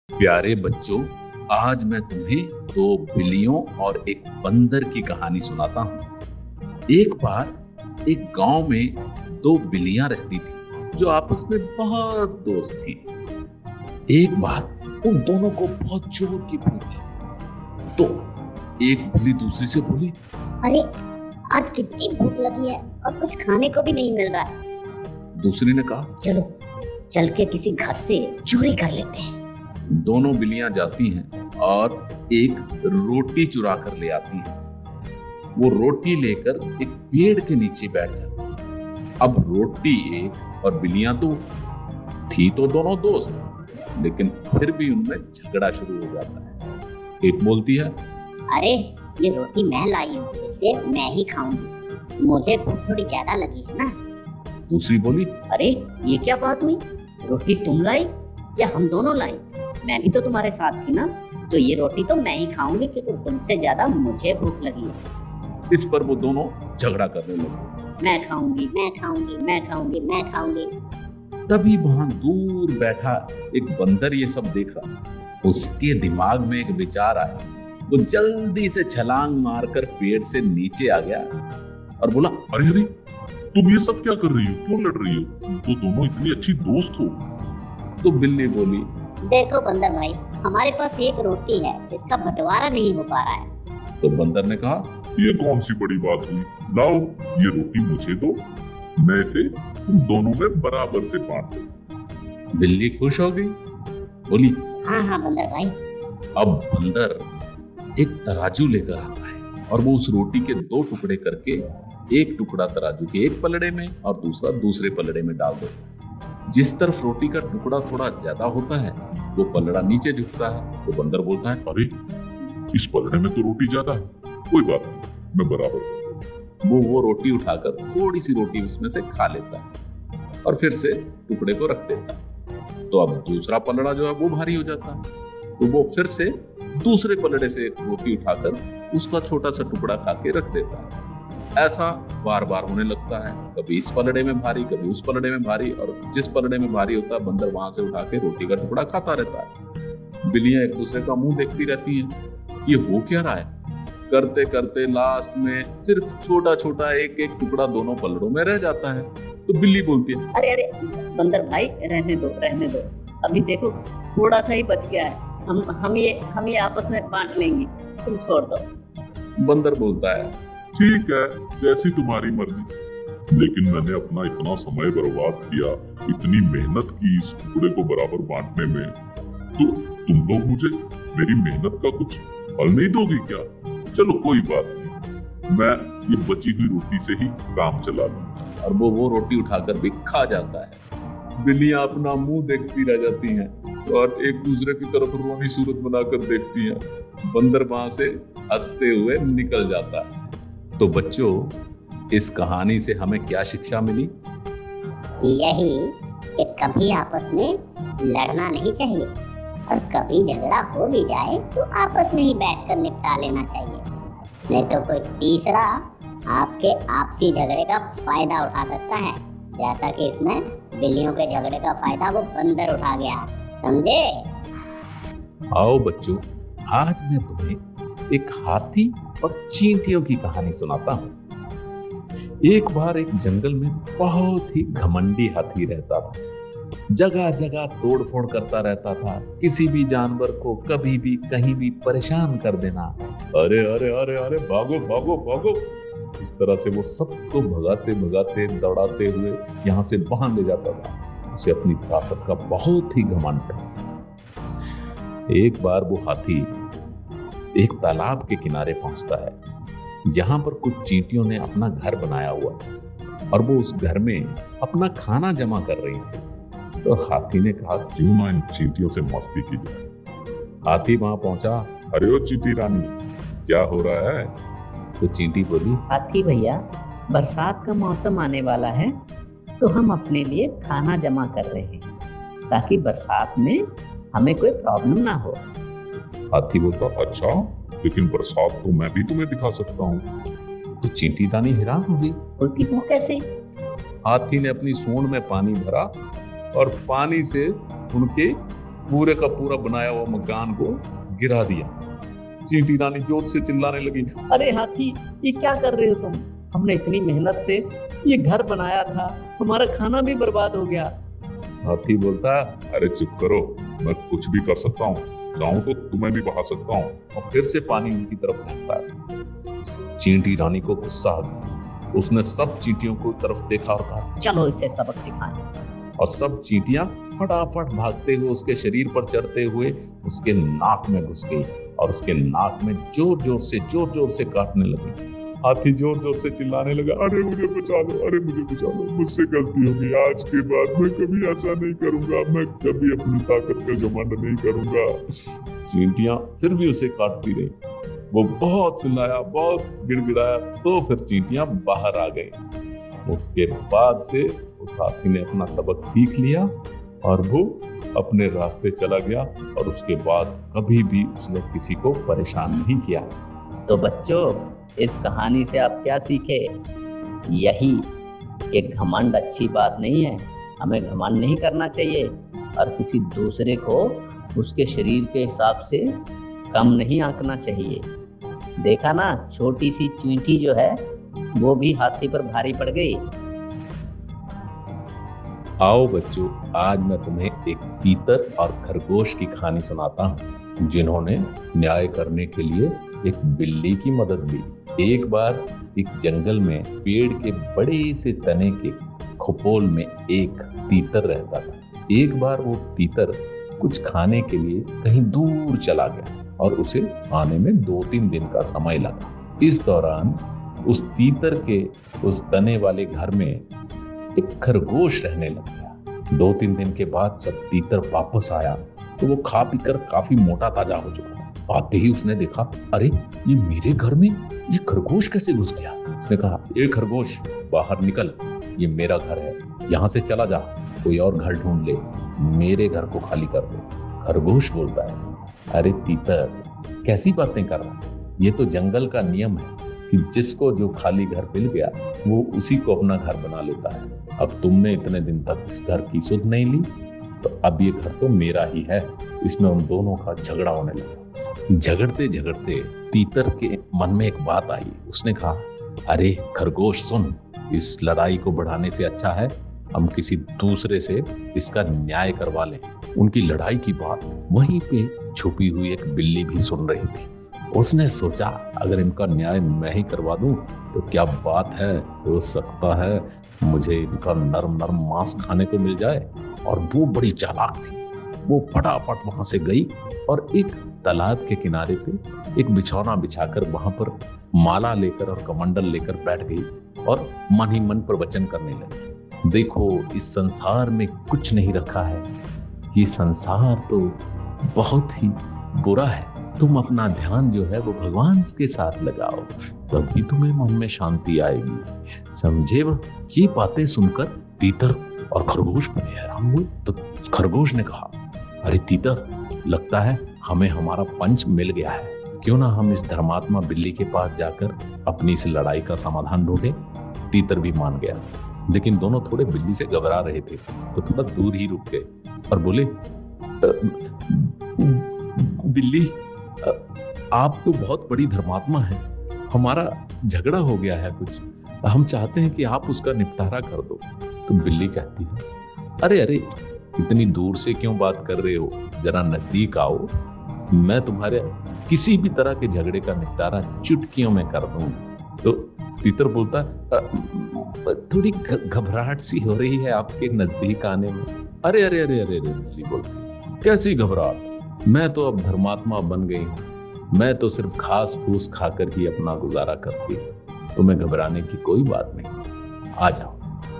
प्यारे बच्चों, आज मैं तुम्हें दो बिल्लियों और एक बंदर की कहानी सुनाता हूँ। एक बार एक गांव में दो बिल्लियां रहती थी जो आपस में बहुत दोस्त थी। एक बार उन दोनों को बहुत जोर की भूख लगी, तो एक बिल्ली दूसरी से बोली, अरे आज कितनी भूख लगी है और कुछ खाने को भी नहीं मिल रहा है। दूसरी ने कहा, चलो चल के किसी घर से चोरी कर लेते हैं। दोनों बिल्लियां जाती हैं और एक रोटी चुरा कर ले आती हैं। वो रोटी लेकर एक पेड़ के नीचे बैठ जाती है। अब रोटी एक और बिल्लियां दो थी, तो दोनों दोस्त, लेकिन फिर भी उनमें झगड़ा शुरू हो जाता है। एक बोलती है, अरे ये रोटी मैं लाई हूँ, इससे मैं ही खाऊंगी, मुझे भूख थोड़ी ज्यादा लगी है ना। दूसरी बोली, अरे ये क्या बात हुई, रोटी तुम लाई या हम दोनों लाई? मैं भी तो तुम्हारे साथ थी ना, तो ये रोटी तो मैं ही खाऊंगी क्योंकि तुमसे ज्यादा मुझे भूख लगी है। इस पर वो दोनों झगड़ा करने लगे। मैं खाऊंगी, मैं खाऊंगी, मैं खाऊंगी, मैं खाऊंगी। तभी वहां दूर बैठा एक बंदर ये सब देख रहा। उसके दिमाग में एक विचार आया। वो जल्दी से छलांग मारकर पेड़ से नीचे आ गया और बोला, अरे अरे, तुम ये सब क्या कर रही हो? क्यों लड़ रही हो? तुम तो दोनों इतनी अच्छी दोस्त हो। तो बिल्ली बोली, देखो बंदर भाई, हमारे पास एक रोटी है, इसका बंटवारा नहीं हो पा रहा है। तो बंदर ने कहा, ये कौन सी बड़ी बात हुई? लाओ ये रोटी मुझे दो, मैं इसे तुम दोनों में बराबर से बांट दूं। बिल्ली खुश हो गई, बोली, हाँ हाँ बंदर भाई। अब बंदर एक तराजू लेकर आता है और वो उस रोटी के दो टुकड़े करके एक टुकड़ा तराजू के एक पलड़े में और दूसरा दूसरे पलड़े में डाल देता है। जिस तरफ रोटी का टुकड़ा थोड़ा ज्यादा होता है वो पलड़ा नीचे झुकता है। तो बंदर बोलता है, अरे इस पलड़े में तो रोटी ज्यादा है, कोई बात नहीं, मैं बराबर कर दूं। वो रोटी उठाकर थोड़ी सी रोटी उसमें से खा लेता है और फिर से टुकड़े को रख देता है। तो अब दूसरा पलड़ा जो है वो भारी हो जाता है, तो वो फिर से दूसरे पलड़े से रोटी उठाकर उसका छोटा सा टुकड़ा खा के रख देता है। ऐसा बार बार होने लगता है, कभी इस पलड़े में भारी, कभी उस पलड़े में भारी, और जिस पलड़े में भारी होता है बंदर वहां से उठा के रोटी का टुकड़ा खाता रहता है। बिल्लियां एक दूसरे का मुंह देखती रहती हैं, ये हो क्या रहा है। करते करते लास्ट में सिर्फ छोटा छोटा एक एक टुकड़ा दोनों पलड़ों में रह जाता है। तो बिल्ली बोलती है, अरे अरे बंदर भाई, रहने दो रहने दो, अभी देखो थोड़ा सा ही बच गया है, हम ये आपस में बांट लेंगे, तुम छोड़ दो। बंदर बोलता है, ठीक है, जैसी तुम्हारी मर्जी, लेकिन मैंने अपना इतना समय बर्बाद किया, इतनी मेहनत की इस टुकड़े को बराबर बांटने में, तो तुम लोग मुझे मेरी मेहनत का कुछ फल नहीं दोगे क्या? चलो कोई बात नहीं, मैं ये बची हुई रोटी से ही काम चला लूंगा। और वो रोटी उठाकर भी खा जाता है। बिल्लियां अपना मुंह देखती रह जाती हैं और एक दूसरे की तरफ रोनी सूरत बनाकर देखती हैं। बंदर वहां से हंसते हुए निकल जाता है। तो बच्चों, इस कहानी से हमें क्या शिक्षा मिली? यही कि कभी आपस में लड़ना नहीं चाहिए, और कभी झगड़ा हो भी जाए तो आपस में ही बैठकर निपटा लेना चाहिए, नहीं तो कोई तीसरा आपके आपसी झगड़े का फायदा उठा सकता है, जैसा कि इसमें बिल्लियों के झगड़े का फायदा वो बंदर उठा गया। समझे? आओ बच्चों, आज मैं तुम्हें एक हाथी और चींटियों की कहानी सुनाता हूँ। एक बार एक जंगल में बहुत ही घमंडी हाथी रहता था। जगह जगह तोड़ फोड़ करता रहता था, किसी भी जानवर को कभी भी कहीं भी परेशान कर देना। अरे अरे अरे अरे, भागो भागो भागो, इस तरह से वो सबको भगाते भगाते दौड़ाते हुए यहाँ से वहां ले जाता था। उसे अपनी ताकत का बहुत ही घमंड था। एक बार वो हाथी एक तालाब के किनारे पहुंचता है, जहां पर कुछ चींटियों ने अपना घर बनाया हुआ है और वो उस घर में अपना खाना जमा कर रही थी। तो हाथी ने कहा, क्यों ना इन चींटियों से मस्ती की जाए। हाथी वहां पहुंचा। अरे ओ चींटी रानी, क्या हो रहा है? तो चींटी बोली, हाथी भैया, बरसात का मौसम आने वाला है, तो हम अपने लिए खाना जमा कर रहे हैं ताकि बरसात में हमें कोई प्रॉब्लम ना हो। हाथी बोलता, अच्छा, लेकिन बरसात तो मैं भी तुम्हें दिखा सकता हूँ। तो चींटी रानी हैरान हो गई। बोलती, वो कैसे? हाथी ने अपनी सूंड में पानी भरा और पानी से उनके पूरे का पूरा बनाया हुआ मकान को गिरा दिया। चींटी रानी जोर से चिल्लाने लगी, अरे हाथी, ये क्या कर रहे हो तुम? हमने इतनी मेहनत से ये घर बनाया था, हमारा खाना भी बर्बाद हो गया। हाथी बोलता, अरे चुप करो, मैं कुछ भी कर सकता हूँ, चाहूं तो तुम्हें भी बहा सकता हूँ। और फिर से पानी उनकी तरफ फेंकता है। चींटी रानी को गुस्सा आ गया। उसने सब चींटियों को तरफ देखा और कहा, चलो इसे सबक सिखाएं। और सब चींटियां फटाफट भागते हुए उसके शरीर पर चढ़ते हुए उसके नाक में घुस गई और उसके नाक में जोर जोर से काटने लगी। हाथी जोर जोर से चिल्लाने लगा, अरे मुझे बचा लो, अरे मुझे बचा लो, मुझसे गलती हो गई, आज के बाद मैं कभी ऐसा नहीं करूंगा, मैं कभी अपनी ताकत का घमंड नहीं करूंगा। चींटियां फिर भी उसे काटती रही। वो बहुत चिल्लाया, बहुत गिड़गिड़ाया, तो फिर चींटियां बाहर आ गई। उसके बाद से उस हाथी ने अपना सबक सीख लिया और वो अपने रास्ते चला गया और उसके बाद कभी भी उसने किसी को परेशान नहीं किया। तो बच्चों, इस कहानी से आप क्या सीखे? यही कि घमंड अच्छी बात नहीं है, हमें घमंड नहीं करना चाहिए और किसी दूसरे को उसके शरीर के हिसाब से कम नहीं आंकना चाहिए। देखा ना, छोटी सी चींटी जो है वो भी हाथी पर भारी पड़ गई। आओ बच्चों, आज मैं तुम्हें एक तीतर और खरगोश की कहानी सुनाता हूँ, जिन्होंने न्याय करने के लिए एक बिल्ली की मदद ली। एक बार एक जंगल में पेड़ के बड़े से तने के खपोल में एक तीतर रहता था। एक बार वो तीतर कुछ खाने के लिए कहीं दूर चला गया और उसे आने में 2-3 दिन का समय लगा। इस दौरान उस तीतर के उस तने वाले घर में एक खरगोश रहने लग गया। 2-3 दिन के बाद जब तीतर वापस आया तो वो खा पीकर काफी मोटा ताजा हो चुका। आते ही उसने देखा, अरे ये मेरे घर में ये खरगोश कैसे घुस गया? उसने कहा, ए खरगोश, बाहर निकल, ये मेरा घर है, यहाँ से चला जा, कोई और घर ढूंढ ले, मेरे घर को खाली कर दे। खरगोश बोलता है, अरे तीतर, कैसी बातें कर रहा है? ये तो जंगल का नियम है कि जिसको जो खाली घर मिल गया वो उसी को अपना घर बना लेता है। अब तुमने इतने दिन तक इस घर की सुध नहीं ली, तो अब ये घर तो मेरा ही है। इसमें उन दोनों का झगड़ा होने लगा। झगड़ते झगड़ते तीतर के मन में एक बात आई। उसने कहा, अरे खरगोश सुन, इस लड़ाई को बढ़ाने से अच्छा है हम किसी दूसरे से इसका न्याय करवा लें। उनकी लड़ाई की बात वहीं पे छुपी हुई एक बिल्ली भी सुन रही थी। उसने सोचा, अगर इनका न्याय मैं ही करवा दूं तो क्या बात है, हो सकता है मुझे इनका नरम नरम मांस खाने को मिल जाए। और वो बड़ी चालाक थी। वो फटाफट वहां से गई और एक तालाब के किनारे पे एक बिछौना बिछाकर वहां पर माला लेकर और कमंडल लेकर बैठ गई और मन ही मन प्रवचन करने लगी। देखो, इस संसार में कुछ नहीं रखा है, ये संसार तो बहुत ही बुरा है। तुम अपना ध्यान जो है वो भगवान के साथ लगाओ, तभी तुम्हें मन में शांति आएगी। समझे? ये बातें सुनकर तीतर और खरगोश बड़े हैरान हुए। तो खरगोश ने कहा, अरे तीतर, लगता है हमें हमारा पंच मिल गया है, क्यों ना हम इस धर्मात्मा बिल्ली के पास जाकर अपनी इस लड़ाई का समाधान ढूंढे। तीतर भी मान गया, लेकिन दोनों थोड़े बिल्ली से घबरा रहे थे तो थोड़ा दूर ही रुक गए और बोले, बिल्ली, आप तो बहुत बड़ी धर्मात्मा है, हमारा झगड़ा हो गया है कुछ, हम चाहते हैं कि आप उसका निपटारा कर दो। तो बिल्ली कहती है, अरे अरे, इतनी दूर से क्यों बात कर रहे हो, जरा नजदीक आओ, मैं तुम्हारे किसी भी तरह के झगड़े का निपटारा चुटकियों में कर दूं। तो तीतर बोलता, थोड़ी घबराहट सी हो रही है आपके नजदीक आने में। अरे अरे अरे अरे, बिल्ली बोलती, कैसी घबराहट, मैं तो अब धर्मात्मा बन गई हूँ, मैं तो सिर्फ घास फूस खाकर ही अपना गुजारा करती हूँ, तुम्हें घबराने की कोई बात नहीं, आ जाओ।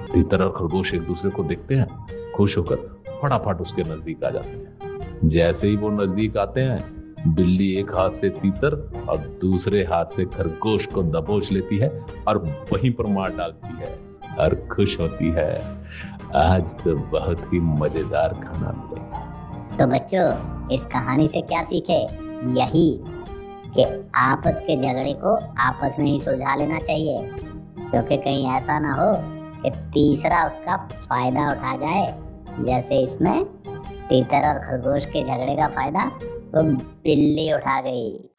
तीतर और खरगोश एक दूसरे को देखते हैं, खुश होकर फटाफट उसके नजदीक आ जाते हैं। जैसे ही वो नजदीक आते हैं, बिल्ली एक हाथ से तीतर और दूसरे हाथ से खरगोश को दबोच लेती है और वहीं पर मार डालती है और खुश होती है, आज तो बहुत ही मजेदार खाना मिलेगा। तो बच्चों, इस कहानी से क्या सीखे? यही कि आपस के झगड़े को आपस में ही सुलझा लेना चाहिए, क्योंकि कहीं ऐसा ना हो कि तीसरा उसका फायदा उठा जाए, जैसे इसमें तीतर और खरगोश के झगड़े का फायदा वो बिल्ली उठा गई।